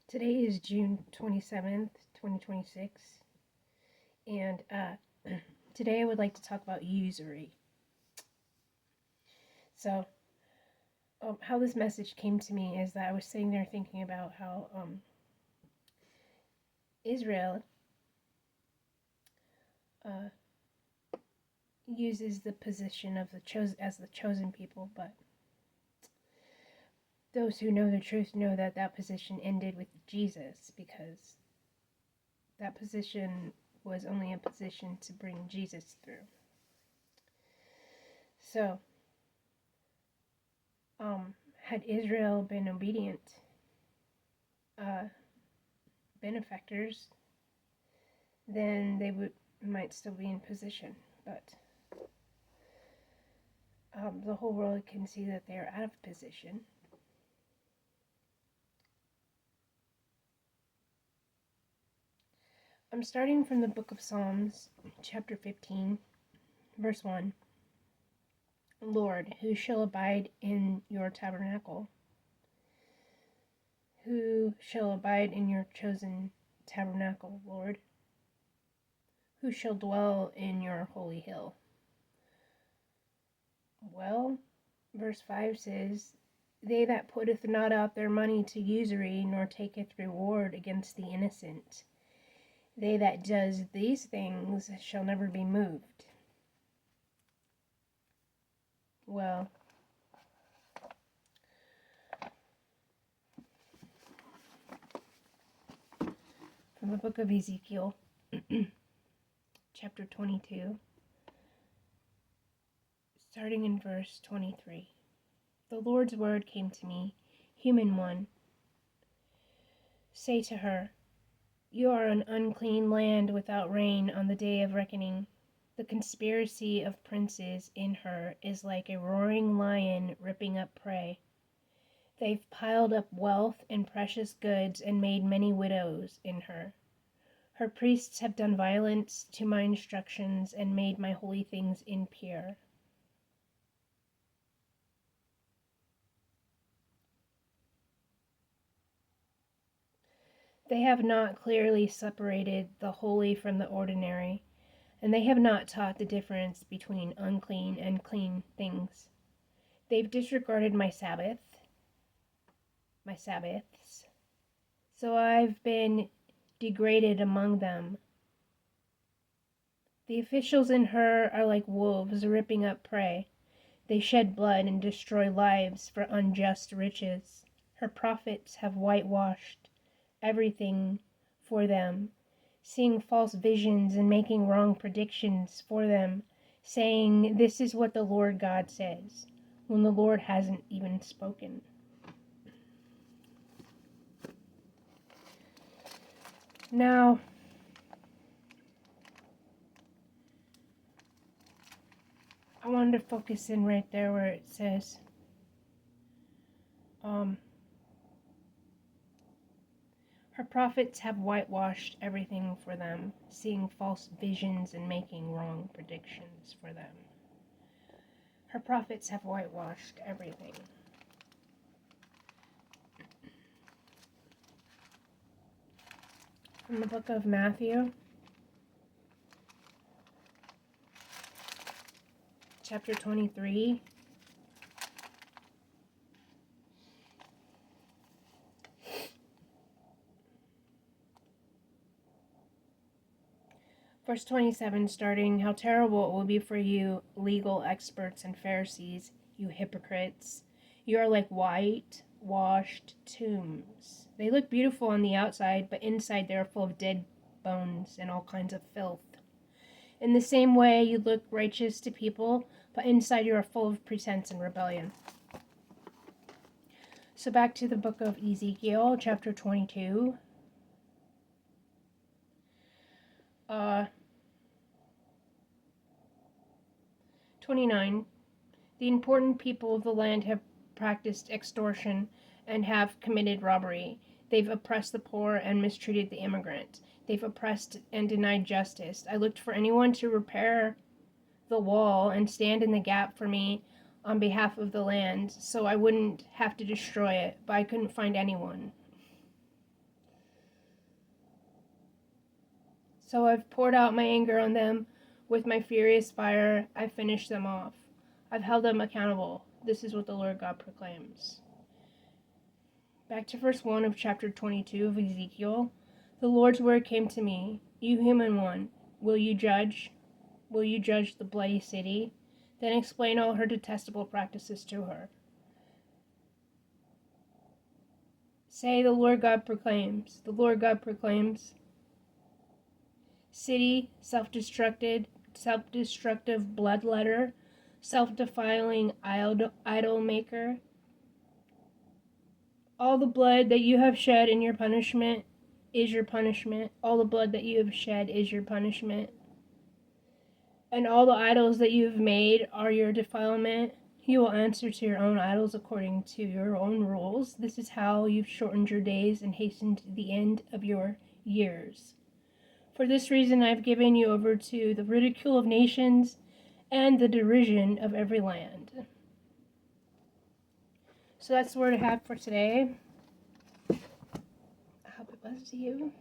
Today is June 27th, 2026, and today I would like to talk about usury. So, how this message came to me is that I was sitting there thinking about how Israel uh, uses the position of the chosen people, but those who know the truth know that that position ended with Jesus, because that position was only a position to bring Jesus through. So, had Israel been obedient benefactors, then they might still be in position. But the whole world can see that they are out of position. I'm starting from the book of Psalms, chapter 15, verse 1. Lord, who shall abide in your tabernacle? Who shall abide in your chosen tabernacle, Lord? Who shall dwell in your holy hill? Well, verse 5 says, They that putteth not out their money to usury, nor taketh reward against the innocent, they that does these things shall never be moved. Well, from the book of Ezekiel, chapter 22, starting in verse 23. The Lord's word came to me, Human one, say to her, You are an unclean land without rain on the day of reckoning. The conspiracy of princes in her is like a roaring lion ripping up prey. They've piled up wealth and precious goods and made many widows in her. Her priests have done violence to my instructions and made my holy things impure. They have not clearly separated the holy from the ordinary, and they have not taught the difference between unclean and clean things. They've disregarded my Sabbaths, so I've been degraded among them. The officials in her are like wolves ripping up prey. They shed blood and destroy lives for unjust riches. Her prophets have whitewashed everything for them, seeing false visions and making wrong predictions for them, saying, This is what the Lord God says, when the Lord hasn't even spoken. Now, I wanted to focus in right there where it says, her prophets have whitewashed everything for them, seeing false visions and making wrong predictions for them. Her prophets have whitewashed everything. From the book of Matthew, chapter 23. Verse 27 starting, How terrible it will be for you, legal experts and Pharisees, you hypocrites. You are like white-washed tombs. They look beautiful on the outside, but inside they are full of dead bones and all kinds of filth. In the same way, you look righteous to people, but inside you are full of pretense and rebellion. So back to the book of Ezekiel, chapter 22. 29. The important people of the land have practiced extortion and have committed robbery. They've oppressed the poor and mistreated the immigrant. They've oppressed and denied justice. I looked for anyone to repair the wall and stand in the gap for me on behalf of the land, so I wouldn't have to destroy it, but I couldn't find anyone. So I've poured out my anger on them with my furious fire. I've finished them off. I've held them accountable. This is what the Lord God proclaims. Back to verse 1 of chapter 22 of Ezekiel. The Lord's word came to me. You human one, will you judge? Will you judge the bloody city? Then explain all her detestable practices to her. Say, the Lord God proclaims. The Lord God proclaims. City, self-destructive bloodletter, self-defiling idol maker. All the blood that you have shed in your punishment is your punishment. All the blood that you have shed is your punishment. And all the idols that you have made are your defilement. You will answer to your own idols according to your own rules. This is how you've shortened your days and hastened the end of your years. For this reason I have given you over to the ridicule of nations and the derision of every land. So that's the word I have for today. I hope it blesses you.